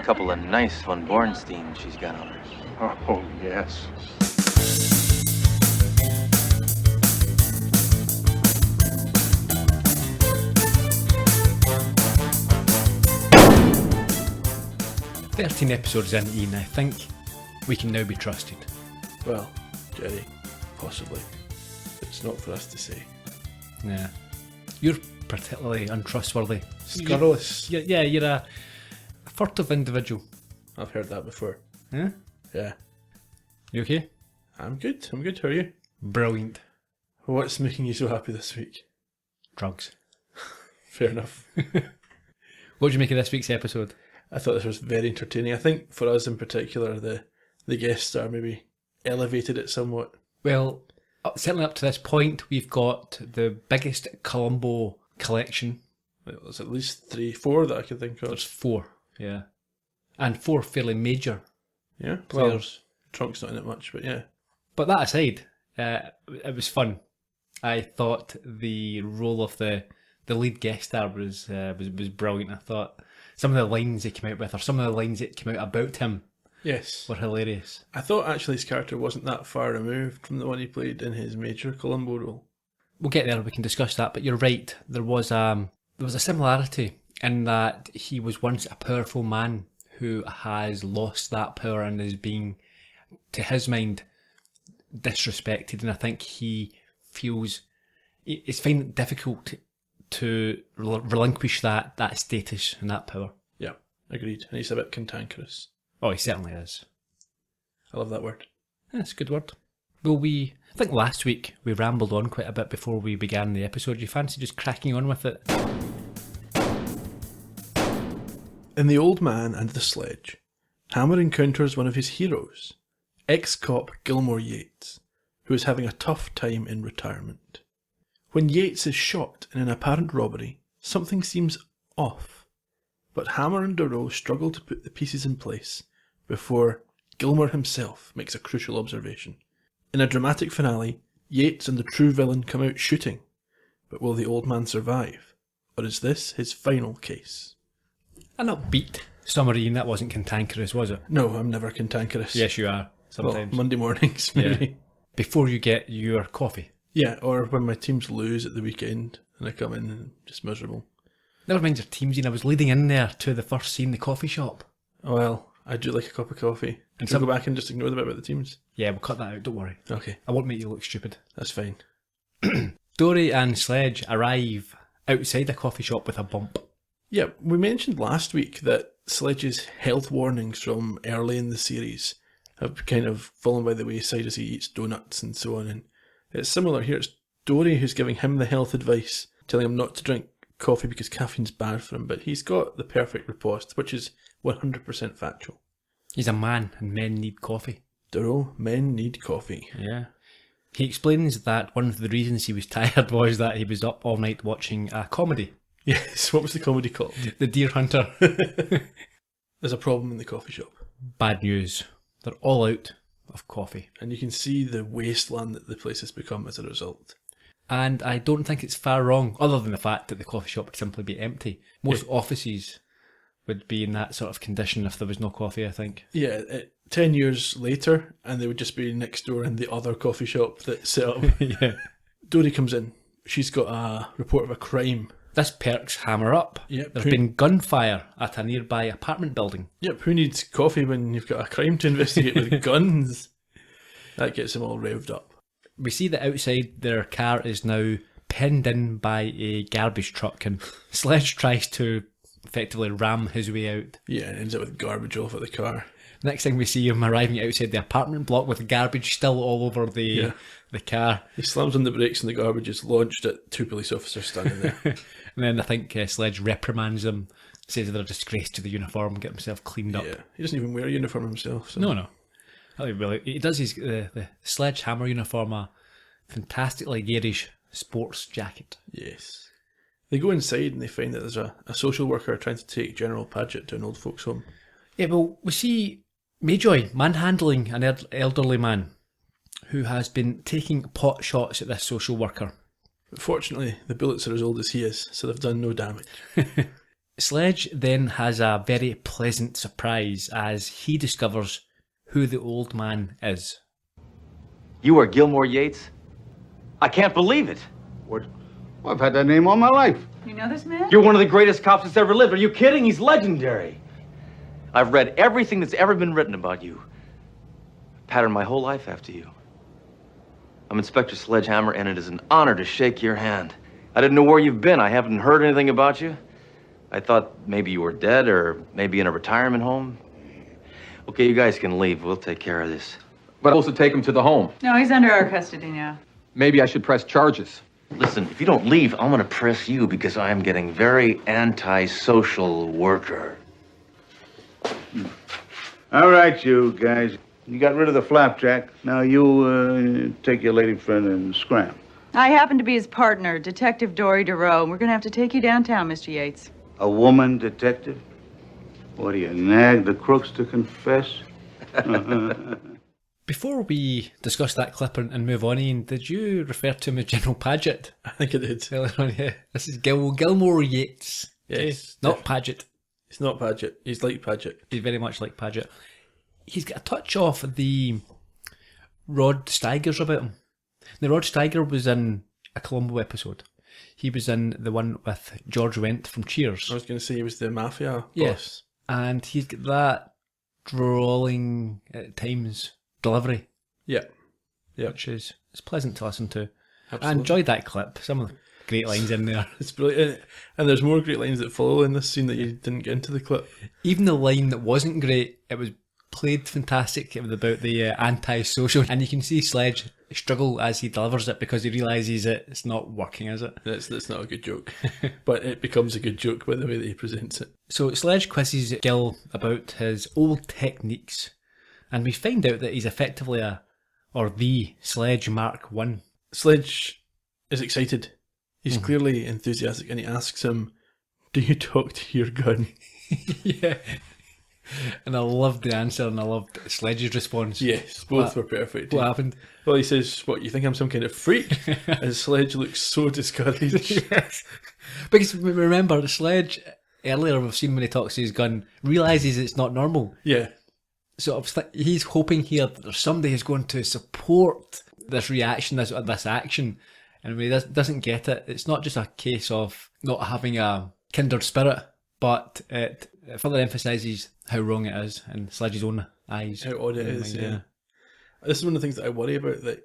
Couple of nice von Bornstein she's got on her. Oh, yes. "13 episodes in, Ian, I think we can now be trusted." Well, Gerry, possibly. It's not for us to say. Yeah. You're particularly untrustworthy. Scurrilous. You're a furtive individual. I've heard that before. Yeah? Yeah. You okay? I'm good. How are you? Brilliant. What's making you so happy this week? Drugs. Fair enough. What did you make of this week's episode? I thought this was very entertaining. I think for us in particular, the guest star maybe elevated it somewhat. Well, certainly up to this point, we've got the biggest Columbo collection. There's at least 4 that I can think of. There's 4, yeah. And 4 fairly major Yeah, players. Well, Trunk's not in it much, but yeah. But that aside, it was fun. I thought the role of the lead guest star was brilliant. I thought some of the lines he came out with, or some of the lines that came out about him, Yes. were hilarious. I thought actually his character wasn't that far removed from the one he played in his major Columbo role. We'll get there, we can discuss that, but you're right, there was a similarity in that he was once a powerful man who has lost that power and is being, to his mind, disrespected, and I think he feels it's finding it difficult to relinquish that status and that power. Yeah, agreed. And he's a bit cantankerous. Oh, he certainly is. I love that word. That's a good word. Well, I think last week we rambled on quite a bit before we began the episode. You fancy just cracking on with it? In The Old Man and the Sledge, Hammer encounters one of his heroes, ex-cop Gilmore Yates, who is having a tough time in retirement. When Yates is shot in an apparent robbery, something seems off, but Hammer and Darrow struggle to put the pieces in place before Gilmore himself makes a crucial observation. In a dramatic finale, Yates and the true villain come out shooting, but will the old man survive, or is this his final case? An upbeat summary, and that wasn't cantankerous, was it? No, I'm never cantankerous. Yes, you are. Well, Sometimes. Monday mornings, maybe. Yeah. Before you get your coffee. Yeah, or when my teams lose at the weekend and I come in and just miserable. Never mind your teams, I was leading in there to the first scene, the coffee shop. Well, I do like a cup of coffee. And Can we go back and just ignore the bit about the teams? Yeah, we'll cut that out, don't worry. Okay, I won't make you look stupid. that's fine. Dory and Sledge arrive outside a coffee shop with a bump. Yeah, we mentioned last week that Sledge's health warnings from early in the series have kind of fallen by the wayside as he eats donuts and so on. And it's similar here. It's Dory who's giving him the health advice, telling him not to drink coffee because caffeine's bad for him. But he's got the perfect riposte, which is 100% factual. He's a man, and men need coffee. Darrow, men need coffee. Yeah. He explains that one of the reasons he was tired was that he was up all night watching a comedy. Yes, what was the comedy called? The Deer Hunter. There's a problem in the coffee shop. Bad news. They're all out of coffee. And you can see the wasteland that the place has become as a result. And I don't think it's far wrong, other than the fact that the coffee shop would simply be empty. Most offices would be in that sort of condition if there was no coffee, I think. Yeah, 10 years later, and they would just be next door in the other coffee shop that set up. Yeah. Dory comes in. She's got a report of a crime. This perks Hammer up. Yep. There's been gunfire at a nearby apartment building. Yep, who needs coffee when you've got a crime to investigate with guns? That gets them all revved up. We see that outside their car is now pinned in by a garbage truck, and Sledge tries to effectively ram his way out. Yeah, and ends up with garbage all over the car. Next thing we see him arriving outside the apartment block with garbage still all over the car. He slams on the brakes and the garbage is launched at 2 police officers standing there. And then I think Sledge reprimands them, says they're a disgrace to the uniform, get himself cleaned up. Yeah, he doesn't even wear a uniform himself. So. No. Really, he does his the Sledgehammer uniform, a fantastically garish sports jacket. Yes. They go inside and they find that there's a social worker trying to take General Paget to an old folks' home. Yeah, well, we see Mayjoy manhandling an elderly man who has been taking pot shots at this social worker. But fortunately, the bullets are as old as he is, so they've done no damage. Sledge then has a very pleasant surprise as he discovers who the old man is. You are Gilmore Yates? I can't believe it. What? Well, I've had that name all my life. You know this man? You're one of the greatest cops that's ever lived. Are you kidding? He's legendary. I've read everything that's ever been written about you. Patterned my whole life after you. I'm Inspector Sledgehammer, and it is an honor to shake your hand. I didn't know where you've been. I haven't heard anything about you. I thought maybe you were dead or maybe in a retirement home. Okay, you guys can leave. We'll take care of this. But also take him to the home. No, he's under our custody now. Maybe I should press charges. Listen, if you don't leave, I'm gonna press you because I am getting very anti-social worker. All right, you guys. You got rid of the flapjack. Now you take your lady friend and scram. I happen to be his partner, Detective Dory DeRoe, and we're going to have to take you downtown, Mr. Yates. A woman detective? What do you, nag the crooks to confess? Before we discuss that clip and move on, Ian, did you refer to him as General Paget? I think I did. Earlier on, yeah. This is Gilmore Yates. Yes. Not Paget. He's not Paget. He's like Paget. He's very much like Paget. He's got a touch of the Rod Steigers about him. Now, Rod Steiger was in a Columbo episode. He was in the one with George Wendt from Cheers. I was going to say he was the mafia Yes. boss. And he's got that drawling, at times, delivery. Yeah. Yeah. Which is it's pleasant to listen to. Absolutely. I enjoyed that clip. Some of the great lines in there. It's brilliant. And there's more great lines that follow in this scene that you didn't get into the clip. Even the line that wasn't great, it was played fantastic. It was about the anti-social. And you can see Sledge struggle as he delivers it because he realises that it's not working, is it? That's not a good joke. But it becomes a good joke by the way that he presents it. So Sledge quizzes Gil about his old techniques. And we find out that he's effectively the Sledge Mark 1. Sledge is excited. He's clearly enthusiastic and he asks him, do you talk to your gun? Yeah. And I loved the answer and I loved Sledge's response. Yes, both were perfect. What happened? Well, he says, what, you think I'm some kind of freak? And Sledge looks so discouraged. Yes. Because remember, Sledge, earlier we've seen when he talks to his gun, realises it's not normal. Yeah. So he's hoping here that there's somebody who's going to support this reaction, this action. And when he doesn't get it, it's not just a case of not having a kindred spirit, but it further emphasises how wrong it is in Sledge's own eyes. How odd it is, yeah. This is one of the things that I worry about, that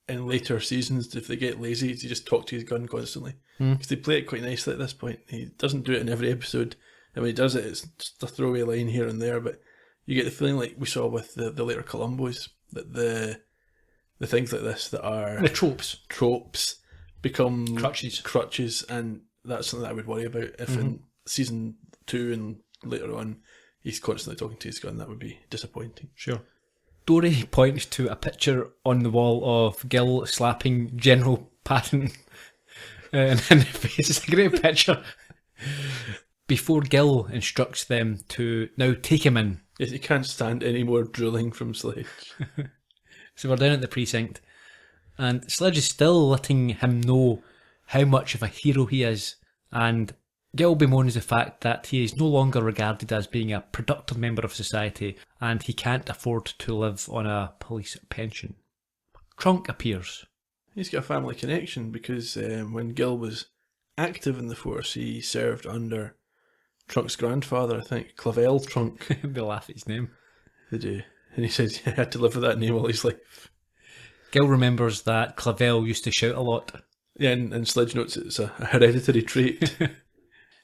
in later seasons, if they get lazy to just talk to his gun constantly. Because they play it quite nicely at this point. He doesn't do it in every episode. And when he does it, it's just a throwaway line here and there, but you get the feeling like we saw with the later Columbos, that the things like this that are... The tropes become... Crutches. And that's something that I would worry about. If in season 2 and later on, he's constantly talking to his gun, that would be disappointing. Sure. Dory points to a picture on the wall of Gil slapping General Patton in the face. It's a great picture. Before Gil instructs them to now take him in. Yes, he can't stand any more drooling from Sledge. So we're down at the precinct, and Sledge is still letting him know how much of a hero he is, and Gil bemoans the fact that he is no longer regarded as being a productive member of society, and he can't afford to live on a police pension. Trunk appears. He's got a family connection because when Gil was active in the force, he served under Trunk's grandfather, I think, Clavel Trunk. They laugh at his name. They do. And he says he had to live with that name all his life. Gil remembers that Clavel used to shout a lot. Yeah, and Sledge notes it's a hereditary trait.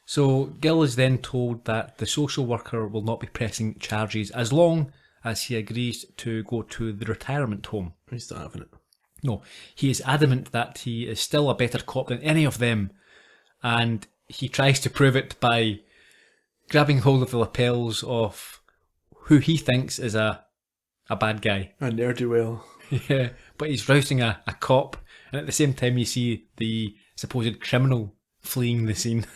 So Gil is then told that the social worker will not be pressing charges as long as he agrees to go to the retirement home. He's not having it. No, he is adamant that he is still a better cop than any of them, and he tries to prove it by grabbing hold of the lapels of who he thinks is a bad guy. A ne'er-do-well. Yeah, but he's rousting a cop, and at the same time you see the supposed criminal fleeing the scene.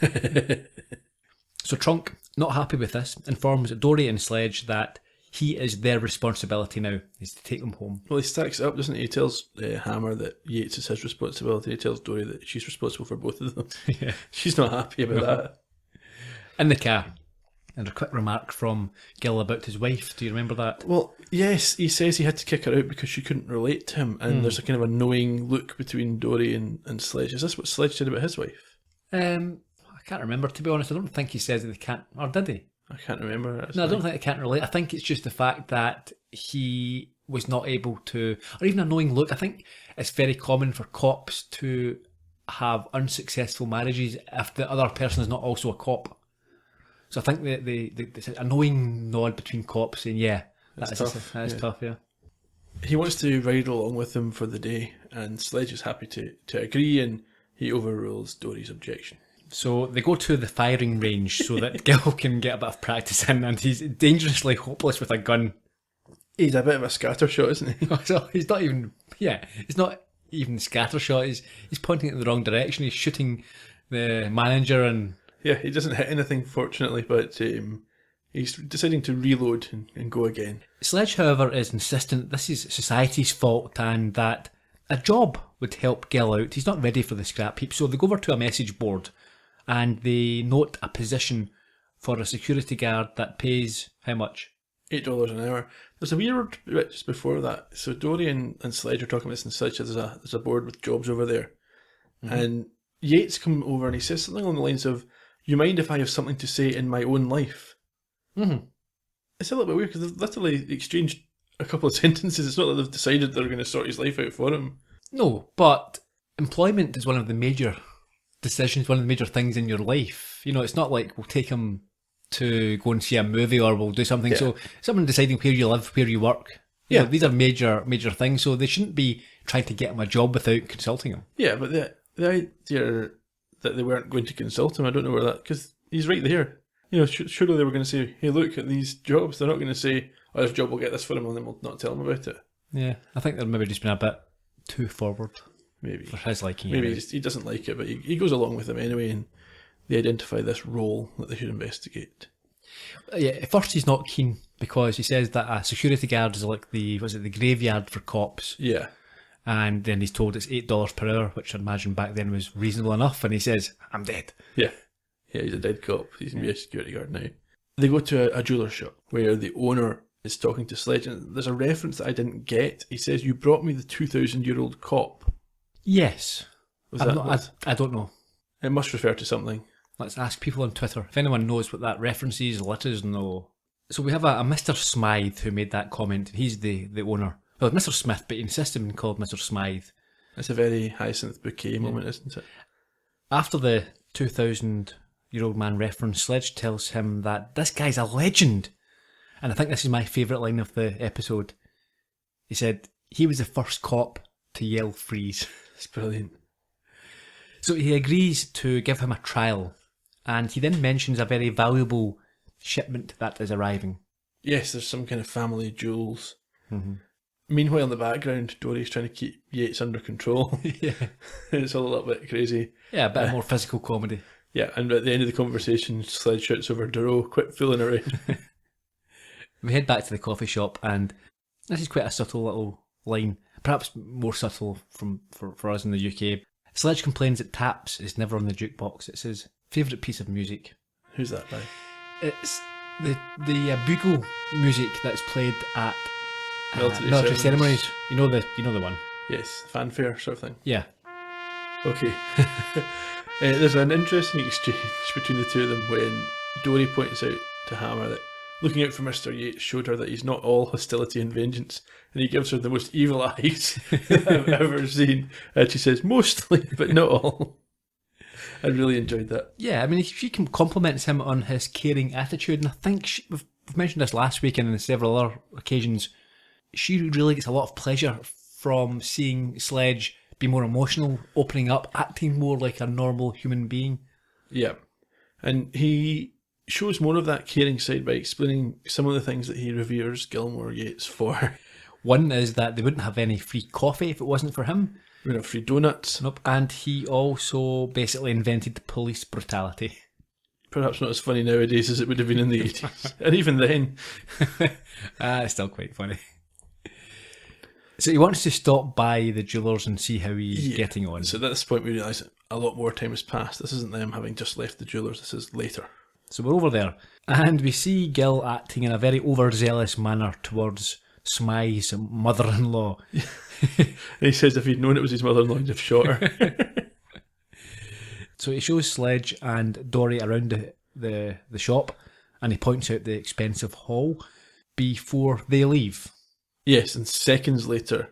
So Trunk, not happy with this, informs Dory and Sledge that he is their responsibility now, is to take them home. Well, he stacks it up, doesn't he? He tells Hammer that Yates is his responsibility. He tells Dory that she's responsible for both of them. Yeah. She's not happy about that. In the car. And a quick remark from Gil about his wife. Do you remember that? Well, yes, he says he had to kick her out because she couldn't relate to him, and there's a kind of a knowing look between Dory and Sledge. Is this what Sledge said about his wife? I can't remember, to be honest. I don't think he says that they can't, or did he? I can't remember. Actually. No, I don't think they can't relate. I think it's just the fact that he was not able to, or even a knowing look. I think it's very common for cops to have unsuccessful marriages if the other person is not also a cop. So I think the annoying nod between cops saying, yeah, that is tough, yeah. He wants to ride along with him for the day, and Sledge is happy to agree, and he overrules Dory's objection. So they go to the firing range so that Gil can get a bit of practice in, and he's dangerously hopeless with a gun. He's a bit of a scattershot, isn't he? So he's not even, he's not even scattershot. He's pointing it in the wrong direction. He's shooting the manager and... Yeah, he doesn't hit anything, fortunately, but he's deciding to reload and go again. Sledge, however, is insistent that this is society's fault and that a job would help Gil out. He's not ready for the scrap heap, so they go over to a message board and they note a position for a security guard that pays how much? $8 an hour. There's a weird bit just before that. So Dory and Sledge are talking about this, and Sledge says there's a board with jobs over there. Mm-hmm. And Yates come over and he says something along the lines of, "You mind if I have something to say in my own life?" Mm-hmm. It's a little bit weird because they've literally exchanged a couple of sentences. It's not that they've decided they're going to sort his life out for him. No, but employment is one of the major decisions, one of the major things in your life. You know, it's not like we'll take him to go and see a movie or we'll do something. Yeah. So someone deciding where you live, where you work, you know, these are major things. So they shouldn't be trying to get him a job without consulting him. Yeah, but the idea that they weren't going to consult him, I don't know where that, because he's right there. You know, surely they were going to say, "Hey, look at these jobs." They're not going to say, "Oh, this job will get this for him," and then we'll not tell him about it. Yeah, I think they're maybe just been a bit too forward. Maybe for his liking. Maybe he doesn't like it, but he goes along with them anyway, and they identify this role that they should investigate. Yeah, at first he's not keen because he says that a security guard is like the graveyard for cops. Yeah. And then he's told it's $8 per hour, which I imagine back then was reasonable enough, and he says, "I'm dead." Yeah. Yeah, he's a dead cop. He's going to be a security guard now. They go to a jeweler's shop where the owner is talking to Sledge, and there's a reference that I didn't get. He says, "You brought me the 2,000-year-old cop." Yes. I don't know. It must refer to something. Let's ask people on Twitter. If anyone knows what that reference is, let us know. So we have a Mr. Smythe who made that comment. He's the owner. Well, Mr. Smith, but he insists on being called Mr. Smythe. It's a very Hyacinth Bouquet moment, isn't it? After the 2,000-year-old man reference, Sledge tells him that this guy's a legend. And I think this is my favourite line of the episode. He said, he was the first cop to yell freeze. It's brilliant. So he agrees to give him a trial. And he then mentions a very valuable shipment that is arriving. Yes, there's some kind of family jewels. Mm-hmm. Meanwhile, in the background, Dory's trying to keep Yates under control. Yeah. It's all a little bit crazy. Yeah, a bit more physical comedy. Yeah, and at the end of the conversation, Sledge shouts over Duro, "Quit fooling around." We head back to the coffee shop, and this is quite a subtle little line, perhaps more subtle for us in the UK. Sledge complains that Taps is never on the jukebox. It's his favourite piece of music. Who's that by? It's the bugle music that's played at military ceremonies. You know the one. Yes, fanfare sort of thing. Yeah. Okay. There's an interesting exchange between the two of them when Dory points out to Hammer that looking out for Mr. Yates showed her that he's not all hostility and vengeance, and he gives her the most evil eyes I've ever seen. And she says, "Mostly, but not all." I really enjoyed that. Yeah, I mean, she compliments him on his caring attitude, and I think we've mentioned this last week and on several other occasions. She really gets a lot of pleasure from seeing Sledge be more emotional, opening up, acting more like a normal human being. Yeah, and he shows more of that caring side by explaining some of the things that he reveres Gilmore Yates for. One is that they wouldn't have any free coffee if it wasn't for him. We wouldn't have free donuts. Nope. And he also basically invented police brutality. Perhaps not as funny nowadays as it would have been in the 80s. And even then. It's still quite funny. So he wants to stop by the jewellers and see how he's getting on. So at this point we realise that a lot more time has passed. This isn't them having just left the jewellers, this is later. So we're over there, and we see Gil acting in a very overzealous manner towards Smythe's mother-in-law. And he says if he'd known it was his mother-in-law, he'd have shot her. So he shows Sledge and Dory around the shop, and he points out the expensive hall before they leave. Yes, and seconds later...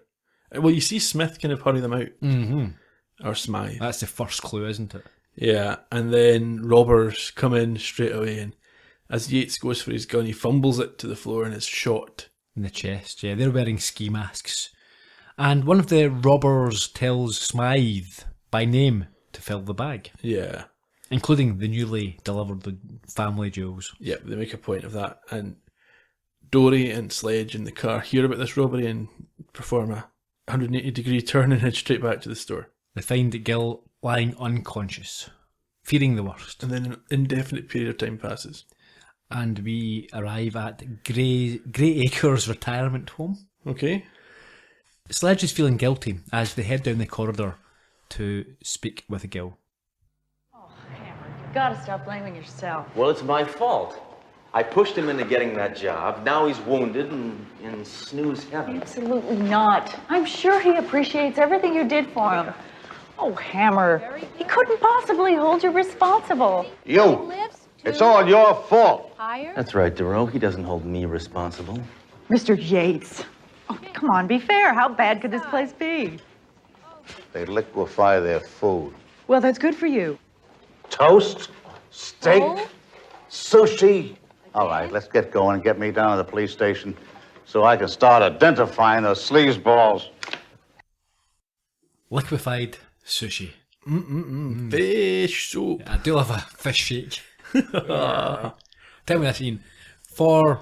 Well, you see Smith kind of hurry them out. Mm-hmm. Or Smythe. That's the first clue, isn't it? Yeah, and then robbers come in straight away, and as Yates goes for his gun, he fumbles it to the floor and is shot. In the chest, yeah. They're wearing ski masks. And one of the robbers tells Smythe by name to fill the bag, Yeah. including the newly delivered family jewels. Yep, they make a point of that. And Dory and Sledge in the car hear about this robbery and perform a 180-degree turn and head straight back to the store. They find Gil lying unconscious, fearing the worst. And then an indefinite period of time passes. And we arrive at Grey Acres retirement home. Okay. Sledge is feeling guilty as they head down the corridor to speak with Gil. Oh, Hammer, you gotta stop blaming yourself. Well, it's my fault. I pushed him into getting that job. Now he's wounded and in snooze heaven. Absolutely not. I'm sure he appreciates everything you did for him. Oh, Hammer, he couldn't possibly hold you responsible. You! It's all your fault. That's right, Duro. He doesn't hold me responsible. Mr. Yates. Oh, come on, be fair. How bad could this place be? They liquefy their food. Well, that's good for you. Toast, steak, sushi. All right, let's get going and get me down to the police station so I can start identifying those sleazeballs. Liquefied sushi. Fish soup. I do love a fish shake. Tell me this, Ian. For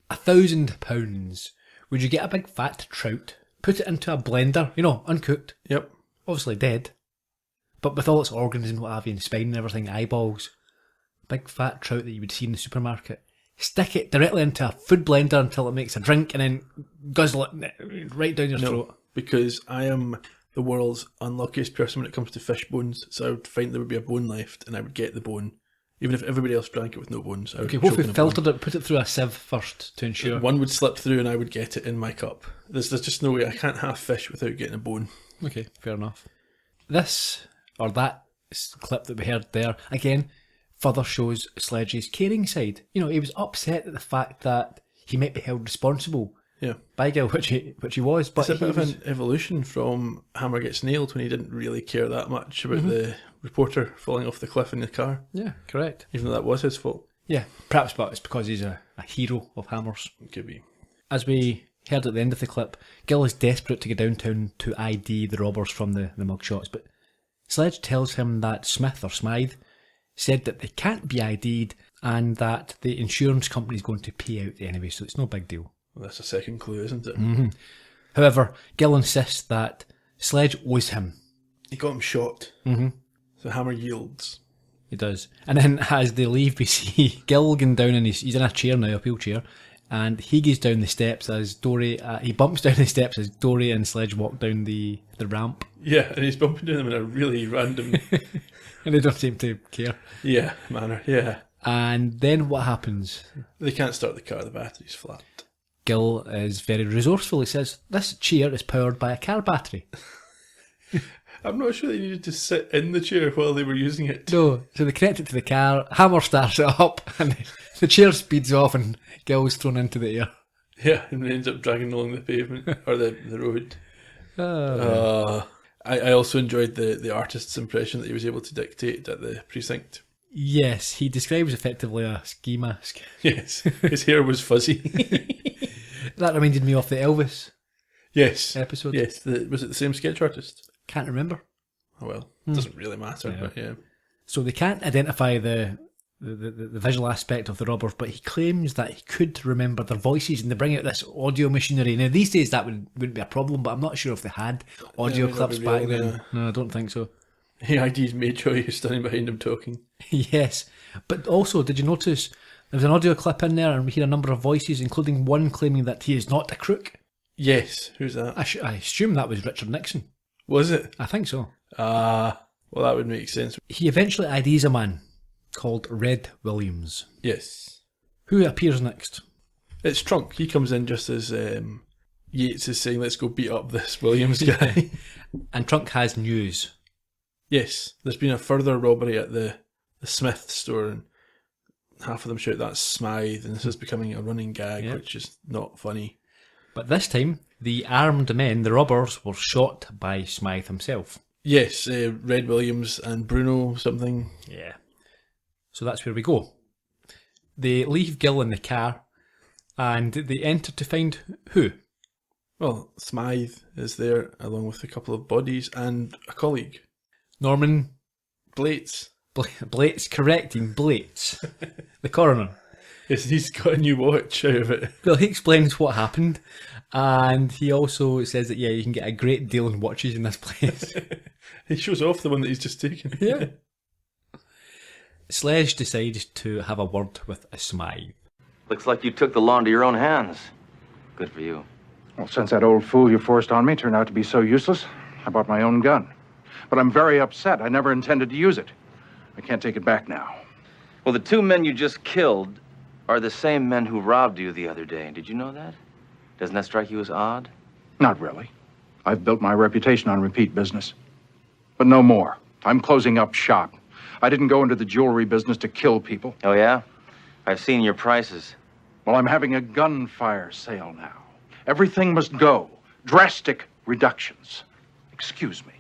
£1,000, would you get a big fat trout, put it into a blender, uncooked, Yep. obviously dead, but with all its organs and what have you, and spine and everything, eyeballs, big fat trout that you would see in the supermarket, stick it directly into a food blender until it makes a drink and then guzzle it right down your throat? Because I am the world's unluckiest person when it comes to fish bones, so I would find there would be a bone left and I would get the bone. Even if everybody else drank it with no bones, I would Okay, what if choke we on a filtered it, put it through a sieve first to ensure? bone. One would slip through and I would get it in my cup. There's just no way. I can't have fish without getting a bone. Okay, fair enough. This, or that clip that we heard there, again, further shows Sledge's caring side. He was upset at the fact that he might be held responsible Yeah. by Gil, which he was. But It's a bit of an evolution from Hammer Gets Nailed when he didn't really care that much about the reporter falling off the cliff in the car, yeah, correct. even though that was his fault. Yeah, perhaps, but it's because he's a hero of Hammers. It could be. As we heard at the end of the clip, Gil is desperate to get downtown to ID the robbers from the mugshots, but Sledge tells him that Smith or Smythe said that they can't be ID'd and that the insurance company is going to pay out anyway, so it's no big deal. Well, that's a second clue, isn't it? Mm-hmm. However, Gil insists that Sledge owes him. He got him shot. Mm-hmm. So Hammer yields. He does. And then as they leave, we see Gil going down, and he's in a chair now, a wheelchair, and he goes down the steps as Dory, he bumps down the steps as Dory and Sledge walk down the ramp. Yeah, and he's bumping into them in a really random... And they don't seem to care. manner, yeah. And then what happens? They can't start the car, the battery's flat. Gil is very resourceful. He says, this chair is powered by a car battery. I'm not sure they needed to sit in the chair while they were using it. No, so they connect it to the car, Hammer starts it up, and the chair speeds off and Gil's thrown into the air. Yeah, and it ends up dragging along the pavement, or the road. I also enjoyed the artist's impression that he was able to dictate at the precinct. Yes, he describes effectively a ski mask. Yes, his hair was fuzzy. That reminded me of the Elvis Yes. episode. Yes, was it the same sketch artist? Can't remember. Oh well, it doesn't really matter, Yeah. but yeah. So they can't identify the visual aspect of the robbers, but he claims that he could remember their voices, and they bring out this audio machinery. Now these days that wouldn't be a problem, but I'm not sure if they had audio Yeah, clips that'd be back real, then. No, I don't think so. He ID'd Mayjoy, who's standing behind him talking. Yes, but also, did you notice there was an audio clip in there, and we hear a number of voices, including one claiming that he is not a crook. Yes, who's that? I assume that was Richard Nixon. Was it? I think so. Well, that would make sense. He eventually IDs a man, called Red Williams. Yes. Who appears next? It's Trunk. He comes in just as Yates is saying, let's go beat up this Williams guy. And Trunk has news. Yes, there's been a further robbery at the Smith store, and half of them shout, that's Smythe, and this is becoming a running gag, which is not funny. But this time, the armed men, the robbers, were shot by Smythe himself. Yes, Red Williams and Bruno something. Yeah. So that's where we go. They leave Gil in the car, and they enter to find who? Well, Smythe is there, along with a couple of bodies and a colleague. Norman Blates. Blates, correcting Blates, the coroner. Yes, he's got a new watch out of it. Well, he explains what happened, and he also says that, you can get a great deal in watches in this place. He shows off the one that he's just taken. Yeah. Sledge decides to have a word with Smythe. Looks like you took the law into your own hands. Good for you. Well, since that old fool you forced on me turned out to be so useless, I bought my own gun. But I'm very upset. I never intended to use it. I can't take it back now. Well, the two men you just killed are the same men who robbed you the other day. Did you know that? Doesn't that strike you as odd? Not really. I've built my reputation on repeat business. But no more. I'm closing up shop. I didn't go into the jewelry business to kill people. Oh, yeah? I've seen your prices. Well, I'm having a gunfire sale now. Everything must go. Drastic reductions. Excuse me.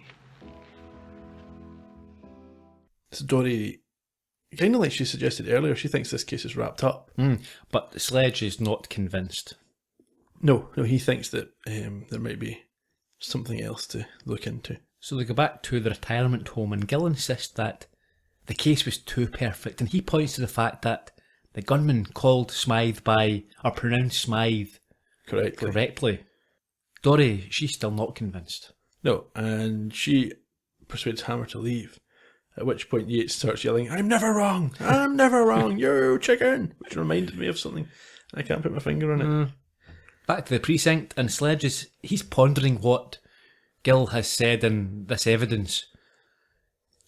So Dory, kind of like she suggested earlier, she thinks this case is wrapped up. But Sledge is not convinced. No, he thinks that there might be something else to look into. So they go back to the retirement home, and Gil insists that the case was too perfect, and he points to the fact that the gunman called Smythe or pronounced Smythe correctly. Dory, she's still not convinced. No, and she persuades Hammer to leave, at which point Yates starts yelling, I'm never wrong, you chicken, which reminded me of something. I can't put my finger on it. Back to the precinct, and Sledge he's pondering what Gil has said in this evidence.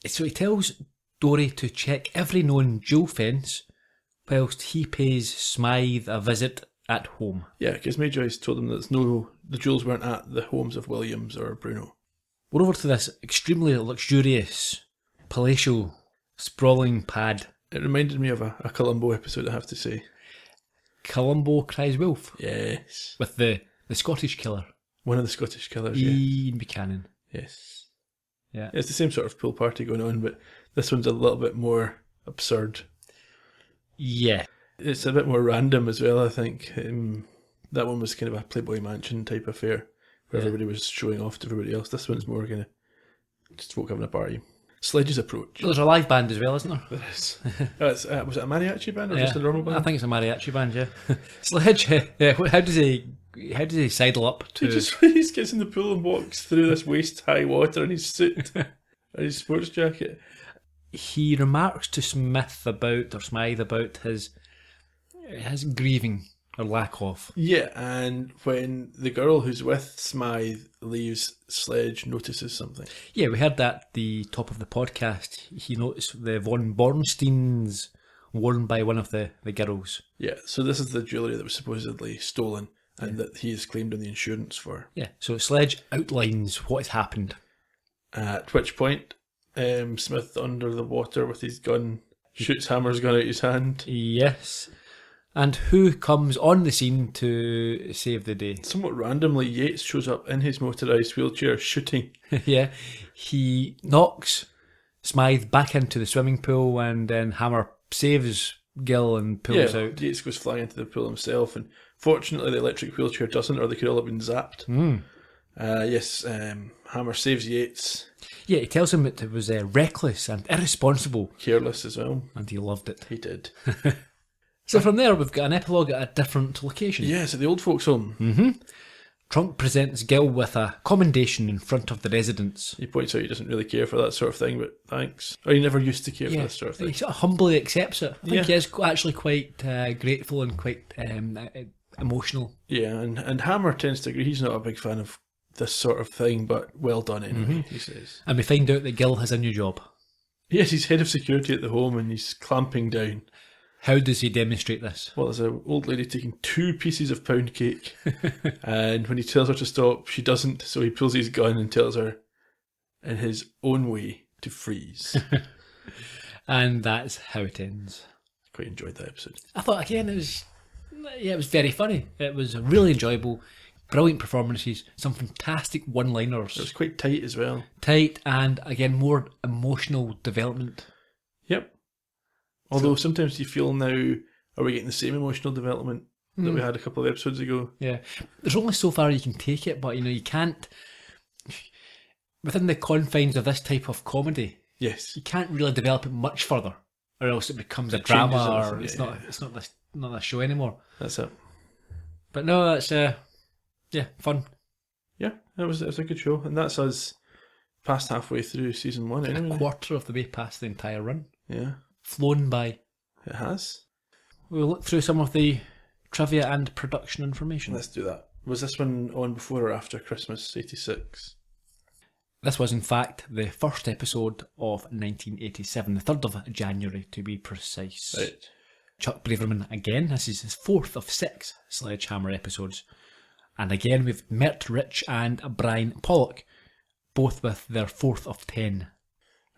So he tells Dory to check every known jewel fence whilst he pays Smythe a visit at home. Yeah, because May Joyce told him that the jewels weren't at the homes of Williams or Bruno. We're over to this extremely luxurious, palatial, sprawling pad. It reminded me of a Columbo episode, I have to say. Columbo Cries Wolf. Yes. With the Scottish killer. One of the Scottish killers, Ian Buchanan. Yes. Yeah. It's the same sort of pool party going on, but this one's a little bit more absurd. Yeah. It's a bit more random as well, I think. That one was kind of a Playboy Mansion type affair, where everybody was showing off to everybody else. This one's more kind of just folk having a party. Sledge's approach. There's a live band as well, isn't there? There is. Was it a mariachi band or just a normal band? I think it's a mariachi band, yeah. Sledge, how does he sidle up to... He just gets in the pool and walks through this waist-high water in his suit and his sports jacket. He remarks to Smythe about his grieving, or lack of. Yeah, and when the girl who's with Smythe leaves, Sledge notices something. Yeah, we heard that at the top of the podcast. He noticed the von Bornsteins worn by one of the girls. Yeah, so this is the jewellery that was supposedly stolen and that he has claimed on the insurance for. Yeah, so Sledge outlines what has happened. At which point, Smith, under the water with his gun, shoots Hammer's gun out his hand. Yes. And who comes on the scene to save the day? Somewhat randomly, Yates shows up in his motorised wheelchair shooting. Yeah. He knocks Smythe back into the swimming pool, and then Hammer saves Gil and pulls out. Yates goes flying into the pool himself, and fortunately the electric wheelchair doesn't, or they could all have been zapped. Hammer saves Yates. Yeah, he tells him that it was reckless and irresponsible. Careless as well. And he loved it. He did. So from there, we've got an epilogue at a different location. Yes, at the old folks' home. Mm-hmm. Trunk presents Gil with a commendation in front of the residents. He points out he doesn't really care for that sort of thing, but thanks. Or he never used to care for this sort of thing. He sort of humbly accepts it. I think he is actually quite grateful and quite emotional. Yeah, and Hammer tends to agree. He's not a big fan of this sort of thing, but well done anyway, he says. And we find out that Gil has a new job. Yes, he's head of security at the home and he's clamping down. How does he demonstrate this? Well, there's an old lady taking 2 pieces of pound cake, and when he tells her to stop, she doesn't, so he pulls his gun and tells her, in his own way, to freeze. And that's how it ends. Quite enjoyed that episode. I thought, again, it was very funny. It was really enjoyable. Brilliant performances, some fantastic one-liners. It was quite tight as well. Tight, and again, more emotional development. Yep. Although sometimes you feel now, are we getting the same emotional development that we had a couple of episodes ago? Yeah. There's only so far you can take it, but you can't, within the confines of this type of comedy, Yes. you can't really develop it much further, or else it becomes a It changes drama, or everything, it's not a show anymore. That's it. But no, that's fun. Yeah, it was a good show, and that's us past halfway through season 1 anyway. A quarter of the way past the entire run. Yeah, Flown by. it has. We'll look through some of the trivia and production information. Let's do that. Was this one on before or after Christmas '86? This was, in fact, the first episode of 1987, the 3rd of January to be precise. Right. Chuck Braverman again. This is his 4th of 6 Sledgehammer episodes. And again, we've Mert Rich and Brian Pollock, both with their 4th of 10.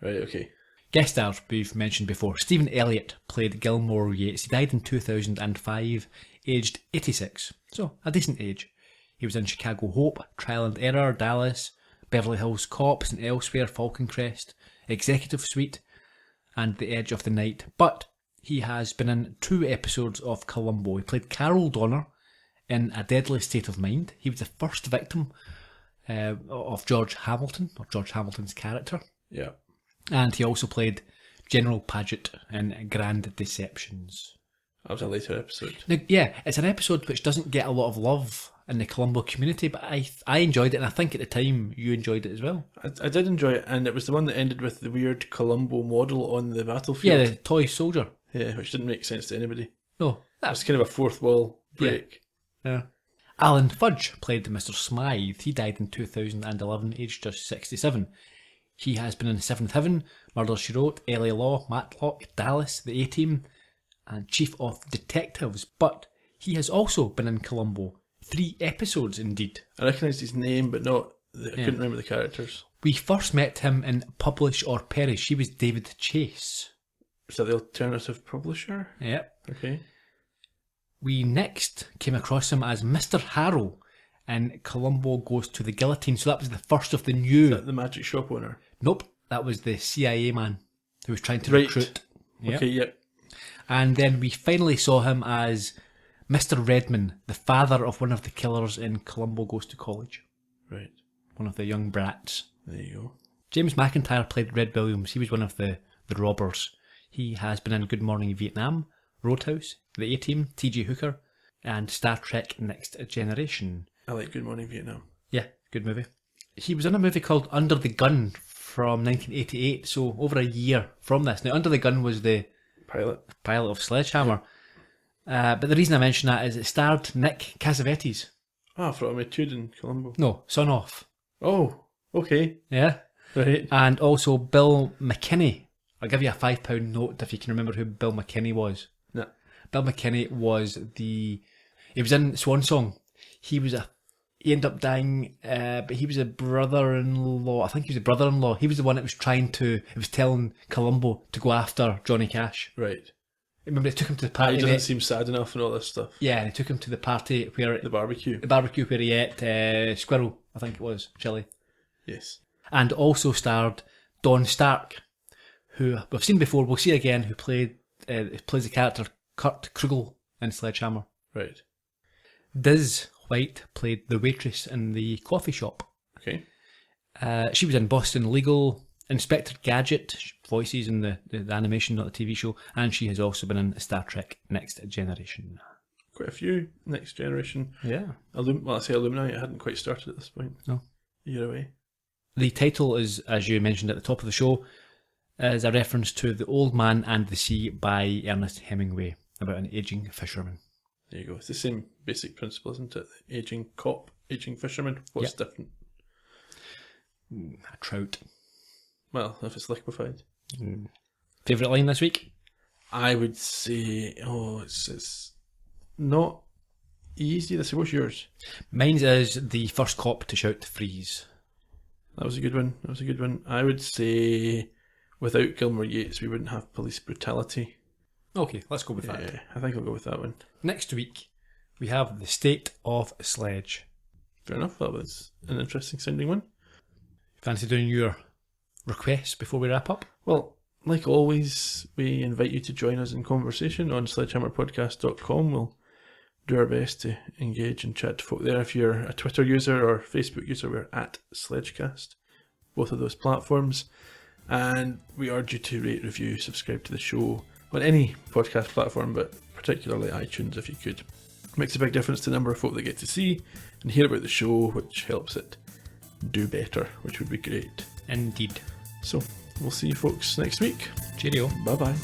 Right, okay. Guest stars we've mentioned before. Stephen Elliott played Gilmore Yates. He died in 2005, aged 86, so a decent age. He was in Chicago Hope, Trial and Error, Dallas, Beverly Hills Cops and Elsewhere, Falcon Crest, Executive Suite, and The Edge of the Night. But he has been in 2 episodes of Columbo. He played Carol Donner in A Deadly State of Mind. He was the first victim of George Hamilton, or George Hamilton's character. Yeah. And he also played General Paget in Grand Deceptions. That was a later episode. Now, yeah, it's an episode which doesn't get a lot of love in the Columbo community, but I enjoyed it, and I think at the time you enjoyed it as well. I did enjoy it, and it was the one that ended with the weird Columbo model on the battlefield. Yeah, the toy soldier. Yeah, which didn't make sense to anybody. No, It that's was kind of a fourth wall break. yeah. Alan Fudge played Mr. Smythe. He died in 2011, aged just 67. He has been in 7th Heaven, Murder, She Wrote, LA Law, Matlock, Dallas, The A-Team, and Chief of Detectives. But he has also been in Columbo. 3 episodes, indeed. I recognised his name, but I couldn't remember the characters. We first met him in Publish or Perish. He was David Chase. Is that the alternative publisher? Yep. Okay. We next came across him as Mr. Harrow in Columbo Goes to the Guillotine. So that was the first of the new... Is that the magic shop owner? Nope, that was the CIA man who was trying to Right. recruit. Yep. Okay, yep. And then we finally saw him as Mr. Redman, the father of one of the killers in Columbo Goes to College. Right. One of the young brats. There you go. James McIntyre played Red Williams. He was one of the robbers. He has been in Good Morning Vietnam, Roadhouse, The A-Team, T.J. Hooker, and Star Trek Next Generation. I like Good Morning Vietnam. Yeah, good movie. He was in a movie called Under the Gun from 1988, so over a year from this. Now, Under the Gun was the Pilot. pilot of Sledgehammer. But the reason I mention that is it starred Nick Cassavetes. Ah, from Etude in Columbo. No, Son Off. Oh, okay. Yeah. Right. And also Bill McKinney. I'll give you a £5 note if you can remember who Bill McKinney was. No. Bill McKinney was he was in Swan Song. He ended up dying, but he was a brother-in-law. I think he was a brother-in-law. He was the one that was telling Columbo to go after Johnny Cash. Right. Remember, they took him to the He party. doesn't seem sad enough and all this stuff. Yeah, they took him to the party where The barbecue. where he ate squirrel, I think it was, chili. Yes. And also starred Don Stark, who we've seen before, we'll see again, who plays the character Kurt Krugel in Sledgehammer. Right. Diz White played the waitress in the coffee shop. Okay. She was in Boston Legal, Inspector Gadget, voices in the animation, not the TV show, and she has also been in Star Trek Next Generation. Quite a few Next Generation. Yeah. Well, I say alumni, it hadn't quite started at this point. No. A year away. The title is, as you mentioned at the top of the show, is a reference to The Old Man and the Sea by Ernest Hemingway, about an ageing fisherman. There you go. It's the same basic principle, isn't it? Aging cop, aging fisherman. What's different? A trout. Well, if it's liquefied. Favourite line this week? I would say, it's not easy. This, what's yours? Mine is the first cop to shout freeze. That was a good one. I would say, without Gilmore Yates, we wouldn't have police brutality. Okay, let's go with Yeah, that. I think I'll go with that one. Next week, we have the state of Sledge. Fair enough. That was an interesting sounding one. Fancy doing your requests before we wrap up? Well, like always, we invite you to join us in conversation on sledgehammerpodcast.com. We'll do our best to engage and chat to folk there. If you're a Twitter user or Facebook user, we're at Sledgecast, both of those platforms. And we urge you to rate, review, subscribe to the show on any podcast platform, but particularly iTunes if you could. It makes a big difference to the number of folk that get to see and hear about the show, which helps it do better, which would be great. Indeed. So, we'll see you folks next week. Cheerio. Bye-bye.